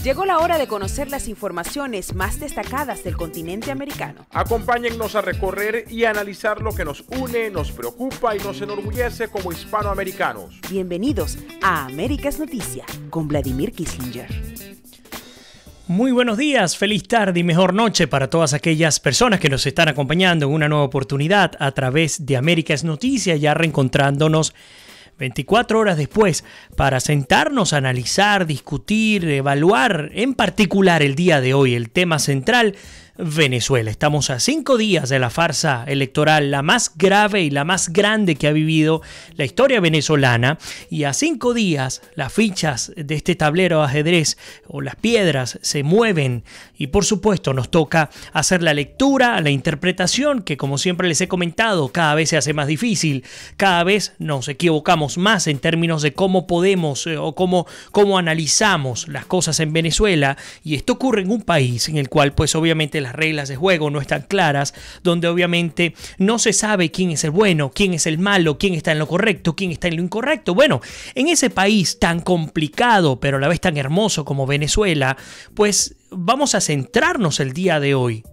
Llegó la hora de conocer las informaciones más destacadas del continente americano. Acompáñennos a recorrer y analizar lo que nos une, nos preocupa y nos enorgullece como hispanoamericanos. Bienvenidos a Américas Noticias con Vladimir Kissinger. Muy buenos días, feliz tarde y mejor noche para todas aquellas personas que nos están acompañando en una nueva oportunidad a través de Américas Noticias, ya reencontrándonos 24 horas después para sentarnos a analizar, discutir, evaluar en particular el día de hoy, el tema central, Venezuela. Estamos a 5 días de la farsa electoral, la más grave y la más grande que ha vivido la historia venezolana, y a 5 días las fichas de este tablero de ajedrez o las piedras se mueven y por supuesto nos toca hacer la lectura, la interpretación, que como siempre les he comentado, cada vez se hace más difícil, cada vez nos equivocamos más en términos de cómo podemos o cómo analizamos las cosas en Venezuela, y esto ocurre en un país en el cual pues obviamente las reglas de juego no están claras, donde obviamente no se sabe quién es el bueno, quién es el malo, quién está en lo correcto, quién está en lo incorrecto. Bueno, en ese país tan complicado pero a la vez tan hermoso como Venezuela, pues vamos a centrarnos el día de hoy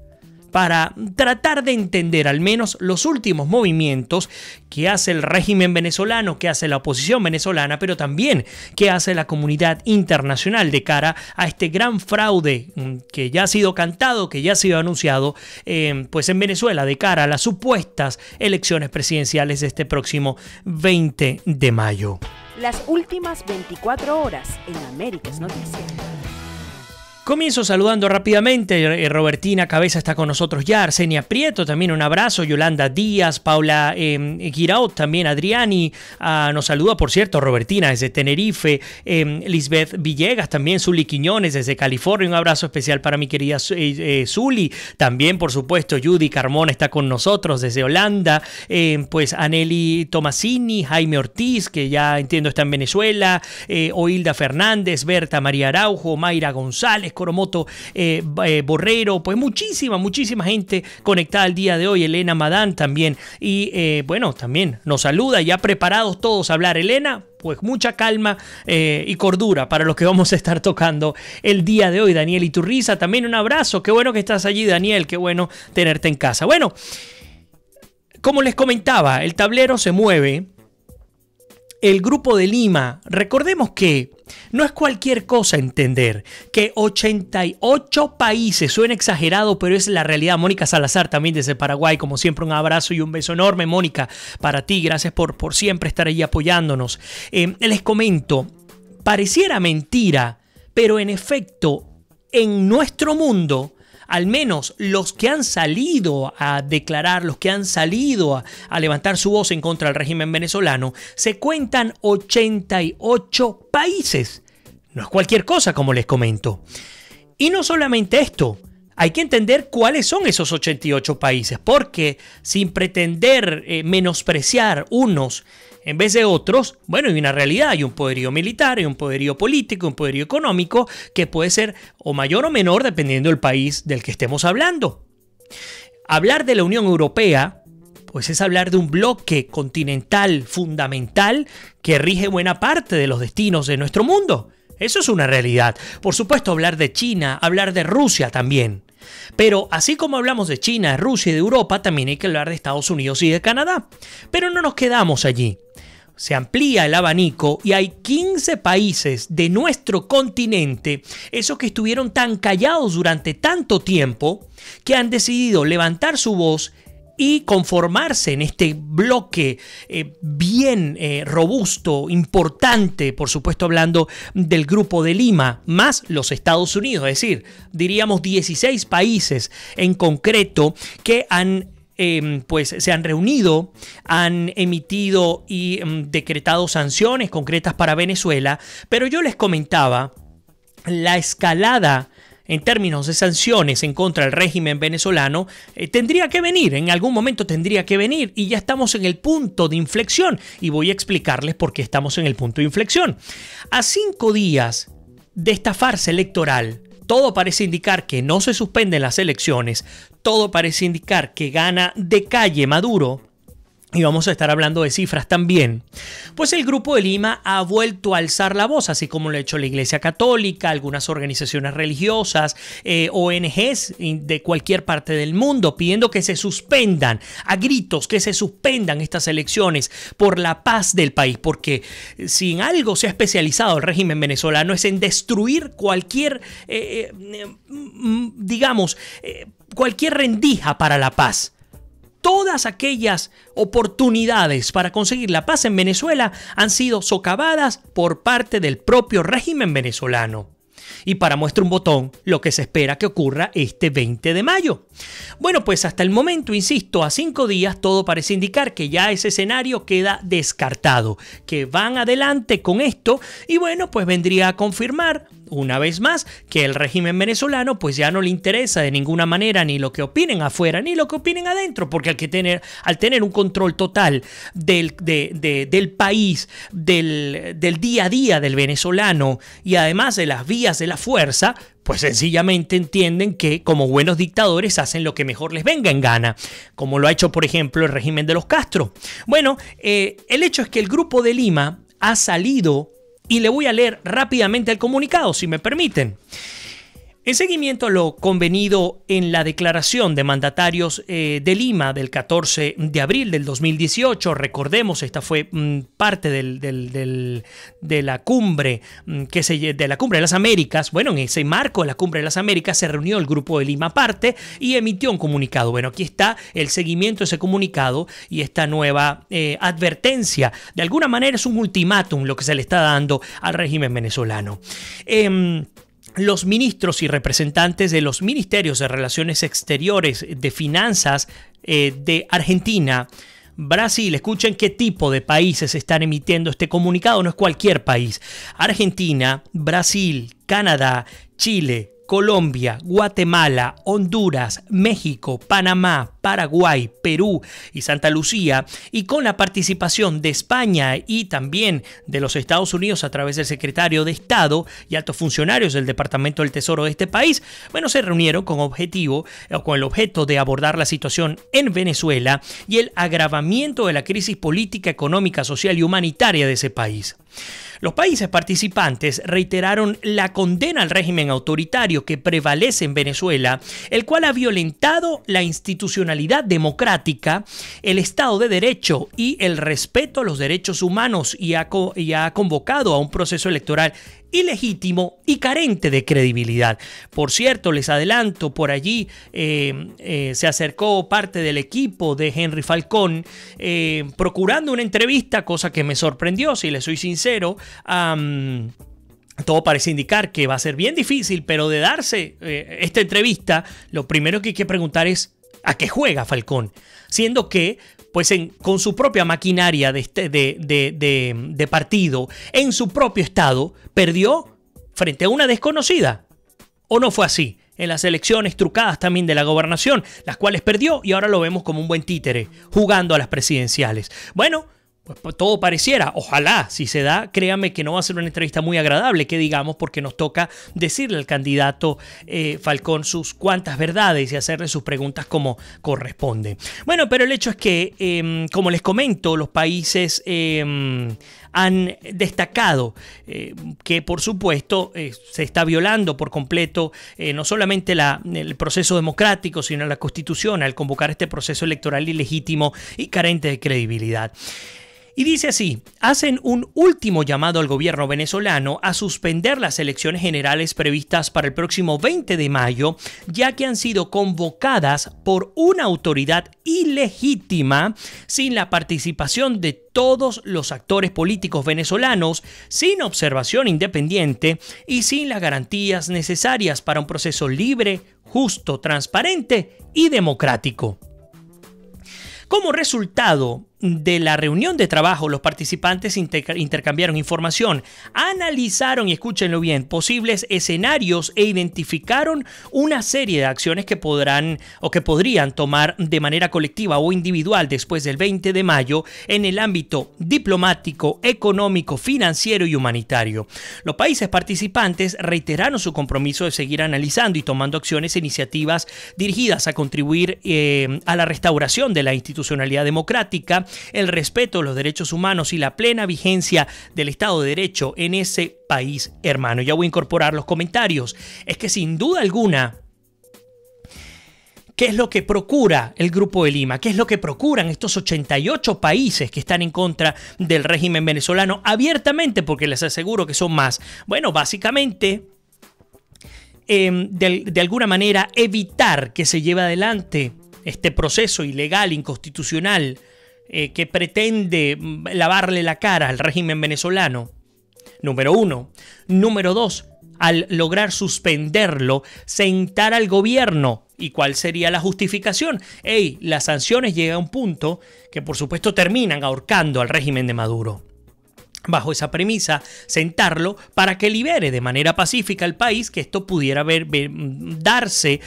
para tratar de entender al menos los últimos movimientos que hace el régimen venezolano, que hace la oposición venezolana, pero también que hace la comunidad internacional de cara a este gran fraude que ya ha sido cantado, que ya ha sido anunciado pues en Venezuela de cara a las supuestas elecciones presidenciales de este próximo 20 de mayo. Las últimas 24 horas en Américas Noticias. Comienzo saludando rápidamente, Robertina Cabeza está con nosotros ya, Arsenia Prieto también un abrazo, Yolanda Díaz, Paula Giraud también, Adriani nos saluda, por cierto, Robertina desde Tenerife, Lisbeth Villegas también, Zuli Quiñones desde California, un abrazo especial para mi querida Zuli, también por supuesto Judy Carmona está con nosotros desde Holanda, pues Aneli Tomasini, Jaime Ortiz, que ya entiendo está en Venezuela, Oilda Fernández, Berta María Araujo, Mayra González, Coromoto Borrero, pues muchísima gente conectada el día de hoy, Elena Madán también, y bueno, también nos saluda, ya preparados todos a hablar. Elena, pues mucha calma y cordura para lo que vamos a estar tocando el día de hoy. Daniel Iturriza, también un abrazo, qué bueno que estás allí, Daniel, qué bueno tenerte en casa. Bueno, como les comentaba, el tablero se mueve. El Grupo de Lima, recordemos que no es cualquier cosa entender que 88 países, suena exagerado, pero es la realidad. Mónica Salazar también desde Paraguay, como siempre un abrazo y un beso enorme, Mónica, para ti, gracias por siempre estar ahí apoyándonos. Les comento, pareciera mentira, pero en efecto, en nuestro mundo, al menos los que han salido a declarar, los que han salido a levantar su voz en contra del régimen venezolano, se cuentan 88 países. No es cualquier cosa, como les comento. Y no solamente esto, hay que entender cuáles son esos 88 países, porque sin pretender menospreciar unos en vez de otros, bueno, hay una realidad, hay un poderío militar, hay un poderío político, un poderío económico que puede ser o mayor o menor dependiendo del país del que estemos hablando. Hablar de la Unión Europea, pues es hablar de un bloque continental fundamental que rige buena parte de los destinos de nuestro mundo. Eso es una realidad. Por supuesto, hablar de China, hablar de Rusia también. Pero así como hablamos de China, de Rusia y de Europa, también hay que hablar de Estados Unidos y de Canadá. Pero no nos quedamos allí. Se amplía el abanico y hay 15 países de nuestro continente, esos que estuvieron tan callados durante tanto tiempo, que han decidido levantar su voz y conformarse en este bloque bien robusto, importante, por supuesto hablando del Grupo de Lima, más los Estados Unidos, es decir, diríamos 16 países en concreto que han pues se han reunido, han emitido y decretado sanciones concretas para Venezuela, pero yo les comentaba la escalada en términos de sanciones en contra del régimen venezolano tendría que venir, en algún momento tendría que venir, y ya estamos en el punto de inflexión, y voy a explicarles por qué estamos en el punto de inflexión. A 5 días de esta farsa electoral, todo parece indicar que no se suspenden las elecciones, todo parece indicar que gana de calle Maduro, y vamos a estar hablando de cifras también, pues el Grupo de Lima ha vuelto a alzar la voz, así como lo ha hecho la Iglesia Católica, algunas organizaciones religiosas, ONGs de cualquier parte del mundo, pidiendo que se suspendan, a gritos, que se suspendan estas elecciones por la paz del país, porque si en algo se ha especializado el régimen venezolano es en destruir cualquier, cualquier rendija para la paz. Todas aquellas oportunidades para conseguir la paz en Venezuela han sido socavadas por parte del propio régimen venezolano. Y para muestra un botón, lo que se espera que ocurra este 20 de mayo. Bueno, pues hasta el momento, insisto, a 5 días todo parece indicar que ya ese escenario queda descartado, que van adelante con esto y bueno, pues vendría a confirmar una vez más que el régimen venezolano pues ya no le interesa de ninguna manera ni lo que opinen afuera ni lo que opinen adentro, porque al tener un control total del país, del día a día del venezolano y además de las vías de la fuerza, pues sencillamente entienden que como buenos dictadores hacen lo que mejor les venga en gana, como lo ha hecho por ejemplo el régimen de los Castro. Bueno, el hecho es que el Grupo de Lima ha salido y le voy a leer rápidamente el comunicado, si me permiten. En seguimiento a lo convenido en la declaración de mandatarios de Lima del 14 de abril del 2018, recordemos, esta fue parte de la cumbre de la Cumbre de las Américas. Bueno, en ese marco de la Cumbre de las Américas se reunió el Grupo de Lima aparte y emitió un comunicado. Bueno, aquí está el seguimiento de ese comunicado y esta nueva advertencia. De alguna manera es un ultimátum lo que se le está dando al régimen venezolano. Los ministros y representantes de los ministerios de Relaciones Exteriores, de Finanzas de Argentina, Brasil, escuchen qué tipo de países están emitiendo este comunicado, no es cualquier país. Argentina, Brasil, Canadá, Chile, Colombia, Guatemala, Honduras, México, Panamá, Paraguay, Perú y Santa Lucía, y con la participación de España y también de los Estados Unidos a través del secretario de Estado y altos funcionarios del Departamento del Tesoro de este país, bueno, se reunieron con el objeto de abordar la situación en Venezuela y el agravamiento de la crisis política, económica, social y humanitaria de ese país. Los países participantes reiteraron la condena al régimen autoritario que prevalece en Venezuela, el cual ha violentado la institucionalidad democrática, el Estado de Derecho y el respeto a los derechos humanos y ha convocado a un proceso electoral ilegítimo y carente de credibilidad. Por cierto, les adelanto, por allí se acercó parte del equipo de Henry Falcón procurando una entrevista, cosa que me sorprendió, si les soy sincero. Todo parece indicar que va a ser bien difícil, pero de darse esta entrevista, lo primero que hay que preguntar es ¿a qué juega Falcón? Siendo que pues con su propia maquinaria de partido, en su propio estado, perdió frente a una desconocida. ¿O no fue así? En las elecciones trucadas también de la gobernación, las cuales perdió y ahora lo vemos como un buen títere, jugando a las presidenciales. Bueno, pues todo pareciera, ojalá, si se da, créame que no va a ser una entrevista muy agradable, que digamos, porque nos toca decirle al candidato Falcón sus cuantas verdades y hacerle sus preguntas como corresponde. Bueno, pero el hecho es que, como les comento, los países han destacado que, por supuesto, se está violando por completo no solamente el proceso democrático, sino la Constitución al convocar este proceso electoral ilegítimo y carente de credibilidad. Y dice así: hacen un último llamado al gobierno venezolano a suspender las elecciones generales previstas para el próximo 20 de mayo, ya que han sido convocadas por una autoridad ilegítima, sin la participación de todos los actores políticos venezolanos, sin observación independiente y sin las garantías necesarias para un proceso libre, justo, transparente y democrático. Como resultado de la reunión de trabajo, los participantes intercambiaron información, analizaron, y escúchenlo bien, posibles escenarios e identificaron una serie de acciones que podrían tomar de manera colectiva o individual después del 20 de mayo en el ámbito diplomático, económico, financiero y humanitario. Los países participantes reiteraron su compromiso de seguir analizando y tomando acciones e iniciativas dirigidas a contribuir a la restauración de la institucionalidad democrática, el respeto de los derechos humanos y la plena vigencia del Estado de Derecho en ese país hermano. Ya voy a incorporar los comentarios. Es que sin duda alguna, ¿qué es lo que procura el Grupo de Lima? ¿Qué es lo que procuran estos 88 países que están en contra del régimen venezolano abiertamente? Porque les aseguro que son más. Bueno, básicamente, de alguna manera, evitar que se lleve adelante este proceso ilegal, inconstitucional, que pretende lavarle la cara al régimen venezolano. Número 1. Número 2. Al lograr suspenderlo, sentar al gobierno. ¿Y cuál sería la justificación? Las sanciones llegan a un punto que por supuesto terminan ahorcando al régimen de Maduro. Bajo esa premisa, sentarlo para que libere de manera pacífica al país, que esto pudiera darse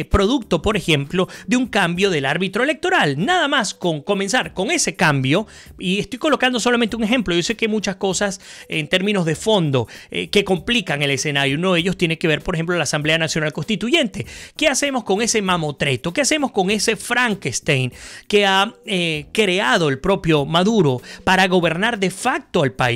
producto, por ejemplo, de un cambio del árbitro electoral. Nada más con comenzar con ese cambio, y estoy colocando solamente un ejemplo. Yo sé que hay muchas cosas en términos de fondo que complican el escenario. Uno de ellos tiene que ver, por ejemplo, la Asamblea Nacional Constituyente. ¿Qué hacemos con ese mamotreto? ¿Qué hacemos con ese Frankenstein que ha creado el propio Maduro para gobernar de facto al país?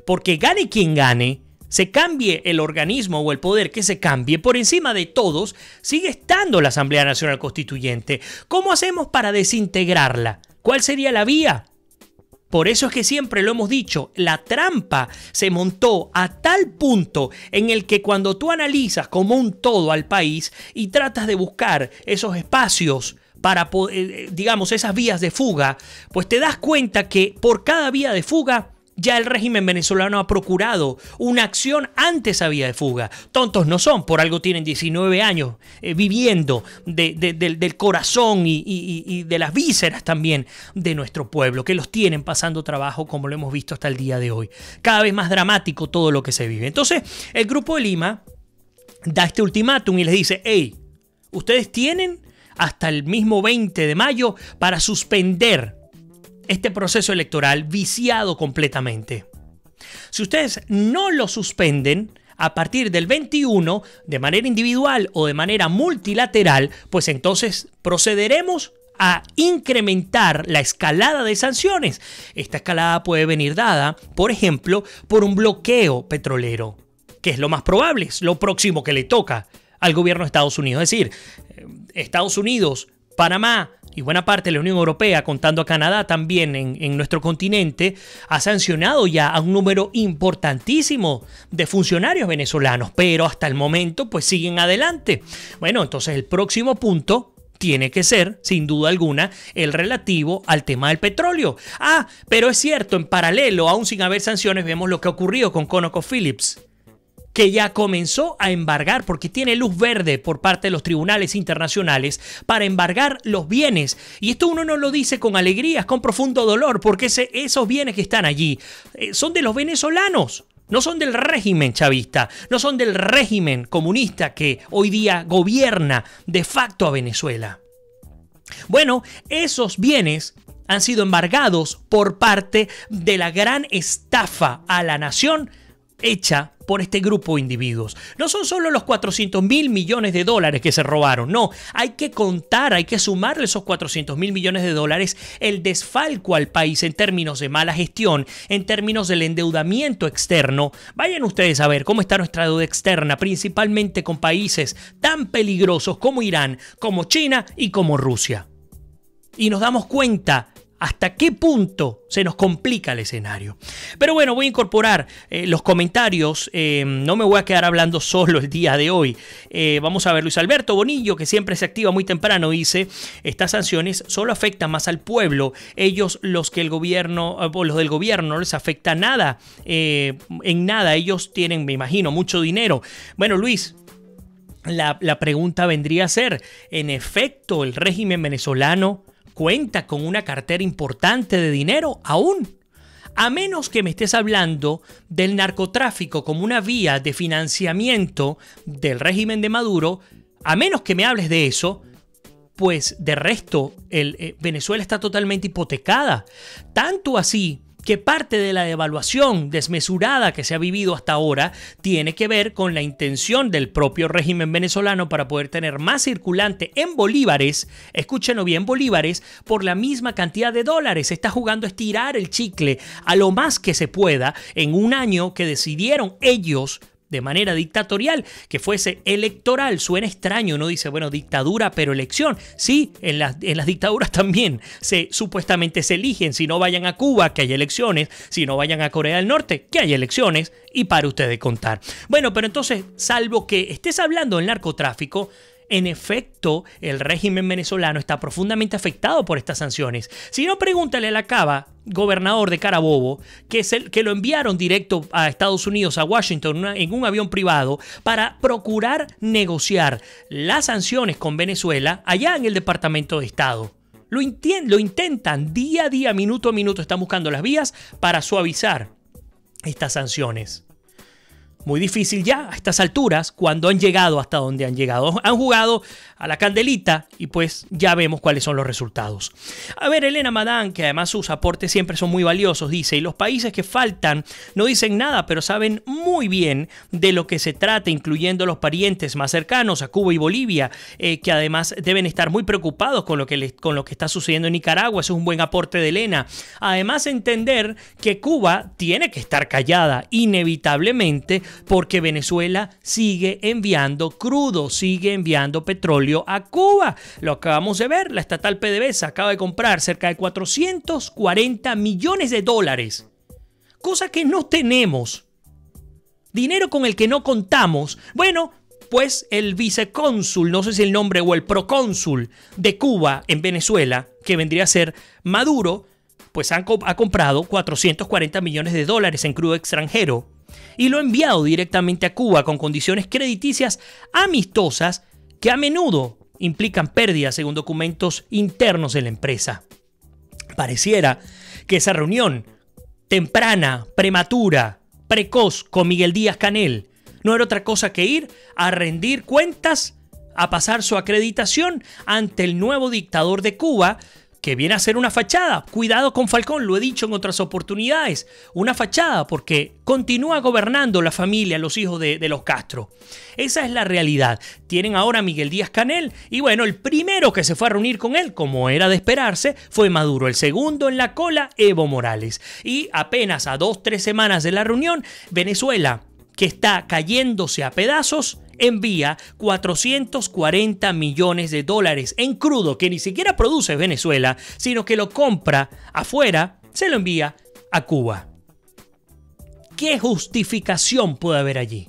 Porque gane quien gane, se cambie el organismo o el poder que se cambie, por encima de todos sigue estando la Asamblea Nacional Constituyente. ¿Cómo hacemos para desintegrarla? ¿Cuál sería la vía? Por eso es que siempre lo hemos dicho, la trampa se montó a tal punto en el que cuando tú analizas como un todo al país y tratas de buscar esos espacios para, digamos, esas vías de fuga, pues te das cuenta que por cada vía de fuga ya el régimen venezolano ha procurado una acción ante esa vía de fuga. Tontos no son, por algo tienen 19 años viviendo del corazón y de las vísceras también de nuestro pueblo, que los tienen pasando trabajo como lo hemos visto hasta el día de hoy. Cada vez más dramático todo lo que se vive. Entonces, el Grupo de Lima da este ultimátum y les dice, ustedes tienen hasta el mismo 20 de mayo para suspender este proceso electoral viciado completamente. Si ustedes no lo suspenden a partir del 21, de manera individual o de manera multilateral, pues entonces procederemos a incrementar la escalada de sanciones. Esta escalada puede venir dada, por ejemplo, por un bloqueo petrolero, que es lo más probable, es lo próximo que le toca al gobierno de Estados Unidos. Es decir, Estados Unidos, Panamá y buena parte de la Unión Europea, contando a Canadá también en nuestro continente, ha sancionado ya a un número importantísimo de funcionarios venezolanos, pero hasta el momento pues siguen adelante. Bueno, entonces el próximo punto tiene que ser, sin duda alguna, el relativo al tema del petróleo. Pero es cierto, en paralelo, aún sin haber sanciones, vemos lo que ha ocurrido con ConocoPhillips, que ya comenzó a embargar, porque tiene luz verde por parte de los tribunales internacionales para embargar los bienes. Y esto uno no lo dice con alegría, es con profundo dolor, porque esos bienes que están allí son de los venezolanos. No son del régimen chavista, no son del régimen comunista que hoy día gobierna de facto a Venezuela. Bueno, esos bienes han sido embargados por parte de la gran estafa a la nación hecha por este grupo de individuos. No son solo los 400.000 millones de dólares que se robaron, no, hay que contar, hay que sumarle esos 400.000 millones de dólares el desfalco al país en términos de mala gestión, en términos del endeudamiento externo. Vayan ustedes a ver cómo está nuestra deuda externa, principalmente con países tan peligrosos como Irán, como China y como Rusia. Y nos damos cuenta hasta qué punto se nos complica el escenario. Pero bueno, voy a incorporar los comentarios. No me voy a quedar hablando solo el día de hoy. Vamos a ver, Luis Alberto Bonillo, que siempre se activa muy temprano, dice: estas sanciones solo afectan más al pueblo. Ellos, los del gobierno no les afecta nada. En nada, ellos tienen, me imagino, mucho dinero. Bueno, Luis, la pregunta vendría a ser, en efecto, ¿el régimen venezolano cuenta con una cartera importante de dinero aún? A menos que me estés hablando del narcotráfico como una vía de financiamiento del régimen de Maduro, a menos que me hables de eso, pues de resto Venezuela está totalmente hipotecada. Tanto así que parte de la devaluación desmesurada que se ha vivido hasta ahora tiene que ver con la intención del propio régimen venezolano para poder tener más circulante en bolívares, escúchenlo bien, bolívares, por la misma cantidad de dólares. Se está jugando a estirar el chicle a lo más que se pueda en un año que decidieron ellos de manera dictatorial, que fuese electoral. Suena extraño, uno dice, bueno, dictadura, pero elección. Sí, en las dictaduras también supuestamente se eligen. Si no, vayan a Cuba, que hay elecciones. Si no, vayan a Corea del Norte, que hay elecciones. Y para usted de contar. Bueno, pero entonces, salvo que estés hablando del narcotráfico, en efecto, el régimen venezolano está profundamente afectado por estas sanciones. Si no, pregúntale a la Cava, gobernador de Carabobo, que lo enviaron directo a Estados Unidos, a Washington, en un avión privado, para procurar negociar las sanciones con Venezuela allá en el Departamento de Estado. Lo intentan día a día, minuto a minuto, están buscando las vías para suavizar estas sanciones. Muy difícil ya a estas alturas cuando han llegado hasta donde han llegado. Han jugado a la candelita y pues ya vemos cuáles son los resultados. A ver, Elena Madán, que además sus aportes siempre son muy valiosos, dice, y los países que faltan no dicen nada, pero saben muy bien de lo que se trata, incluyendo los parientes más cercanos a Cuba y Bolivia, que además deben estar muy preocupados con lo que está sucediendo en Nicaragua. Eso es un buen aporte de Elena. Además, entender que Cuba tiene que estar callada inevitablemente, porque Venezuela sigue enviando crudo, sigue enviando petróleo a Cuba. Lo acabamos de ver, la estatal PDVSA acaba de comprar cerca de 440 millones de dólares, cosa que no tenemos, dinero con el que no contamos. Bueno, pues el vicecónsul, no sé si el nombre, o el procónsul de Cuba en Venezuela, que vendría a ser Maduro, pues ha comprado 440 millones de dólares en crudo extranjero y lo ha enviado directamente a Cuba con condiciones crediticias amistosas que a menudo implican pérdidas según documentos internos de la empresa. Pareciera que esa reunión temprana, prematura, precoz con Miguel Díaz-Canel no era otra cosa que ir a rendir cuentas, a pasar su acreditación ante el nuevo dictador de Cuba, que viene a ser una fachada. Cuidado con Falcón, lo he dicho en otras oportunidades. Una fachada porque continúa gobernando la familia, los hijos de los Castro. Esa es la realidad. Tienen ahora a Miguel Díaz-Canel y bueno, el primero que se fue a reunir con él, como era de esperarse, fue Maduro. El segundo en la cola, Evo Morales. Y apenas a 2-3 semanas de la reunión, Venezuela, que está cayéndose a pedazos, envía 440 millones de dólares en crudo que ni siquiera produce Venezuela, sino que lo compra afuera, se lo envía a Cuba. ¿Qué justificación puede haber allí?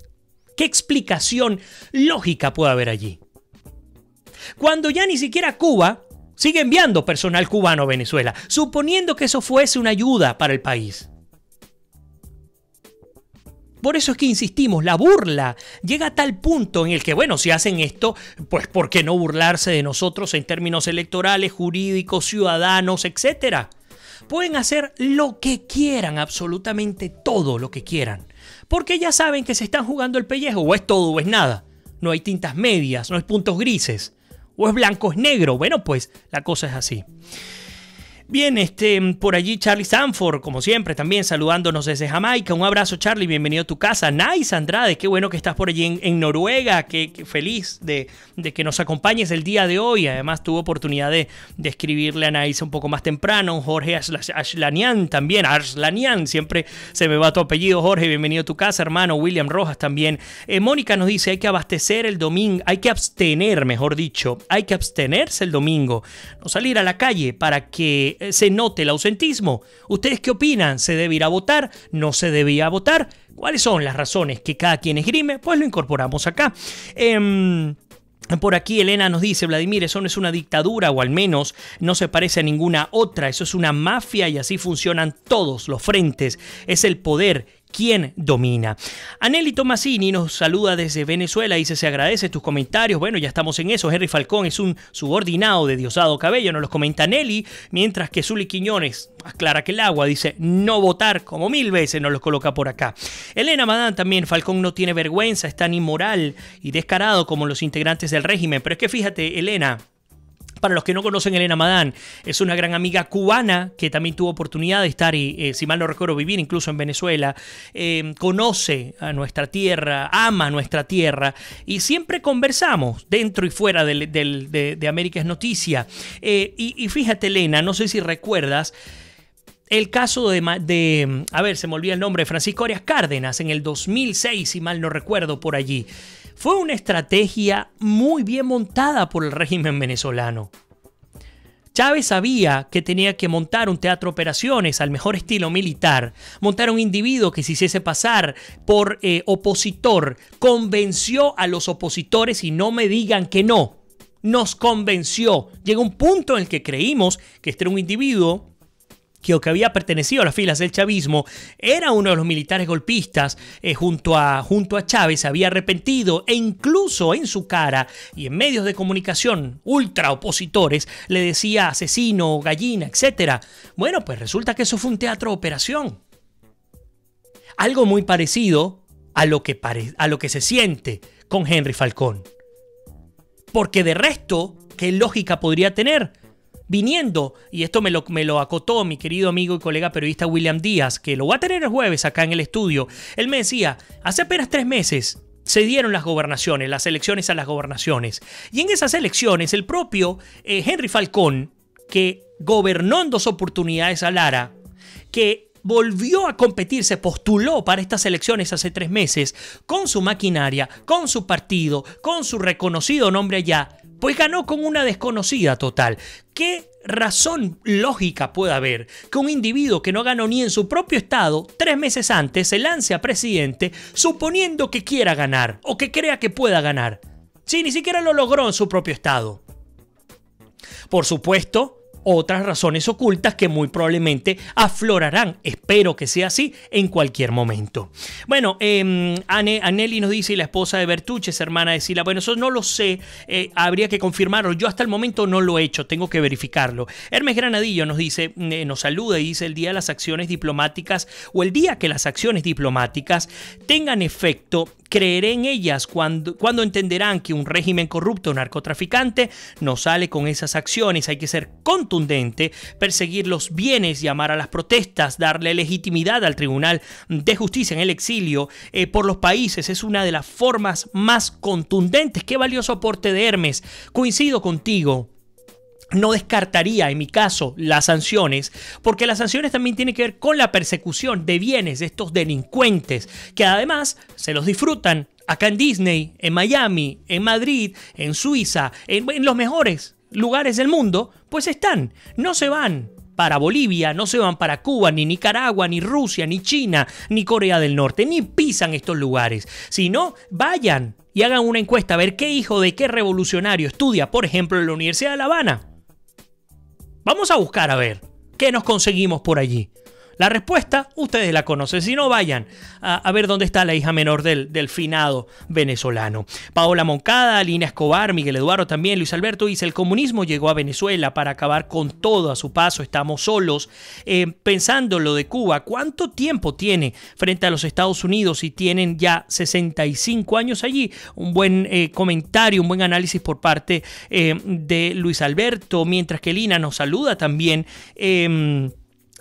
¿Qué explicación lógica puede haber allí? Cuando ya ni siquiera Cuba sigue enviando personal cubano a Venezuela, suponiendo que eso fuese una ayuda para el país. Por eso es que insistimos, la burla llega a tal punto en el que, bueno, si hacen esto, pues ¿por qué no burlarse de nosotros en términos electorales, jurídicos, ciudadanos, etcétera? Pueden hacer lo que quieran, absolutamente todo lo que quieran, porque ya saben que se están jugando el pellejo, o es todo o es nada. No hay tintas medias, no hay puntos grises, o es blanco, es negro. Bueno, pues la cosa es así. Bien, por allí Charlie Sanford, como siempre, también saludándonos desde Jamaica. Un abrazo, Charlie, bienvenido a tu casa. Nice Andrade, qué bueno que estás por allí en Noruega, qué feliz de que nos acompañes el día de hoy. Además, tuve oportunidad de escribirle a Nice un poco más temprano. Jorge Arslanian también, Arslanian, siempre se me va tu apellido, Jorge, bienvenido a tu casa, hermano. William Rojas también. Mónica nos dice, hay que abastecer el domingo, hay que abstener, mejor dicho, hay que abstenerse el domingo, no salir a la calle para que se note el ausentismo. ¿Ustedes qué opinan? ¿Se debe ir a votar? ¿No se debía votar? ¿Cuáles son las razones que cada quien esgrime? Pues lo incorporamos acá. Por aquí Elena nos dice, Vladimir, eso no es una dictadura, o al menos no se parece a ninguna otra. Eso es una mafia y así funcionan todos los frentes. Es el poder quien domina. Aneli Tomasini nos saluda desde Venezuela, dice, se agradece tus comentarios. Bueno, ya estamos en eso. Henry Falcón es un subordinado de Diosdado Cabello, nos los comenta Aneli, mientras que Zuli Quiñones, más clara que el agua, dice no votar, como 1000 veces nos los coloca por acá. Elena Madán también, Falcón no tiene vergüenza, es tan inmoral y descarado como los integrantes del régimen. Pero es que fíjate, Elena, Para los que no conocen, Elena Madán es una gran amiga cubana que también tuvo oportunidad de estar y, si mal no recuerdo, vivir incluso en Venezuela. Conoce a nuestra tierra, ama nuestra tierra y siempre conversamos dentro y fuera de América es Noticia. Y fíjate, Elena, no sé si recuerdas el caso a ver, se me olvida el nombre, de Francisco Arias Cárdenas en el 2006, si mal no recuerdo, por allí. Fue una estrategia muy bien montada por el régimen venezolano. Chávez sabía que tenía que montar un teatro de operaciones al mejor estilo militar, montar un individuo que se hiciese pasar por opositor, convenció a los opositores y no me digan que no, nos convenció. Llegó un punto en el que creímos que este era un individuo que había pertenecido a las filas del chavismo, era uno de los militares golpistas junto a Chávez, se había arrepentido e incluso en su cara y en medios de comunicación ultra opositores le decía asesino, gallina, etc. Bueno, pues resulta que eso fue un teatro de operación. Algo muy parecido a lo que se siente con Henry Falcón. Porque de resto, ¿qué lógica podría tener? Viniendo, y esto me lo acotó mi querido amigo y colega periodista William Díaz, que lo voy a tener el jueves acá en el estudio. Él me decía, hace apenas 3 meses se dieron las gobernaciones, las elecciones a las gobernaciones. Y en esas elecciones el propio Henry Falcón, que gobernó en 2 oportunidades a Lara, que volvió a competir, se postuló para estas elecciones hace 3 meses, con su maquinaria, con su partido, con su reconocido nombre allá, pues ganó con una desconocida total. ¿Qué razón lógica puede haber que un individuo que no ganó ni en su propio estado 3 meses antes se lance a presidente suponiendo que quiera ganar o que crea que pueda ganar? Sí, ni siquiera lo logró en su propio estado. Por supuesto, otras razones ocultas que muy probablemente aflorarán, espero que sea así, en cualquier momento. Bueno, Aneli nos dice, y la esposa de Bertucci es hermana de Sila. Bueno, eso no lo sé, habría que confirmarlo. Yo hasta el momento no lo he hecho, tengo que verificarlo. Hermes Granadillo nos dice, nos saluda y dice, el día de las acciones diplomáticas o el día que las acciones diplomáticas tengan efecto, creeré en ellas cuando entenderán que un régimen corrupto o narcotraficante no sale con esas acciones. Hay que ser contundente, perseguir los bienes, llamar a las protestas, darle legitimidad al Tribunal de Justicia en el exilio por los países. Es una de las formas más contundentes. Qué valioso aporte de Hermes. Coincido contigo. No descartaría, en mi caso, las sanciones, porque las sanciones también tienen que ver con la persecución de bienes de estos delincuentes, que además se los disfrutan acá en Disney, en Miami, en Madrid, en Suiza, en los mejores lugares del mundo, pues están, no se van para Bolivia, no se van para Cuba, ni Nicaragua, ni Rusia, ni China, ni Corea del Norte, ni pisan estos lugares, sino vayan y hagan una encuesta a ver qué hijo de qué revolucionario estudia, por ejemplo, en la Universidad de La Habana. Vamos a buscar a ver qué nos conseguimos por allí. La respuesta, ustedes la conocen. Si no, vayan a ver dónde está la hija menor del finado venezolano. Paola Moncada, Lina Escobar, Miguel Eduardo también, Luis Alberto dice, el comunismo llegó a Venezuela para acabar con todo a su paso. Estamos solos. Pensando lo de Cuba, ¿cuánto tiempo tiene frente a los Estados Unidos y tienen ya 65 años allí? Un buen comentario, un buen análisis por parte de Luis Alberto, mientras que Lina nos saluda también.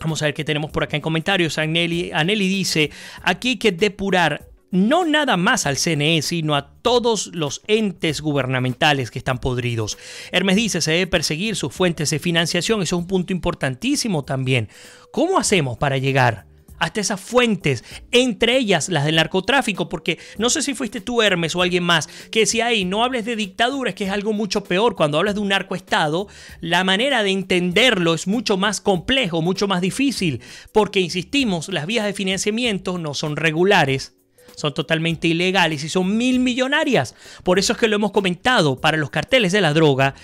Vamos a ver qué tenemos por acá en comentarios. Aneli dice, aquí hay que depurar no nada más al CNE, sino a todos los entes gubernamentales que están podridos. Hermes dice, se debe perseguir sus fuentes de financiación. Eso es un punto importantísimo también. ¿Cómo hacemos para llegar hasta esas fuentes, entre ellas las del narcotráfico? Porque no sé si fuiste tú, Hermes, o alguien más, que decía, ahí no hables de dictadura, es que es algo mucho peor. Cuando hablas de un narcoestado, la manera de entenderlo es mucho más complejo, mucho más difícil, porque, insistimos, las vías de financiamiento no son regulares, son totalmente ilegales y son millonarias. Por eso es que lo hemos comentado, para los carteles de la droga,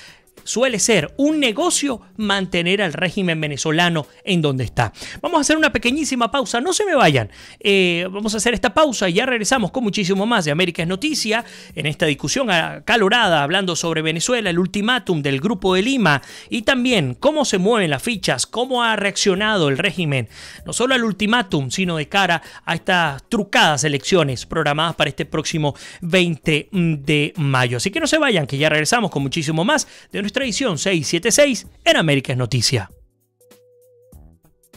suele ser un negocio mantener al régimen venezolano en donde está. Vamos a hacer una pequeñísima pausa, no se me vayan. Vamos a hacer esta pausa y ya regresamos con muchísimo más de América es Noticia en esta discusión acalorada hablando sobre Venezuela, el ultimátum del Grupo de Lima y también cómo se mueven las fichas, cómo ha reaccionado el régimen, no solo al ultimátum, sino de cara a estas trucadas elecciones programadas para este próximo 20 de mayo. Así que no se vayan, que ya regresamos con muchísimo más de nuestra Tradición 676 en América es Noticia.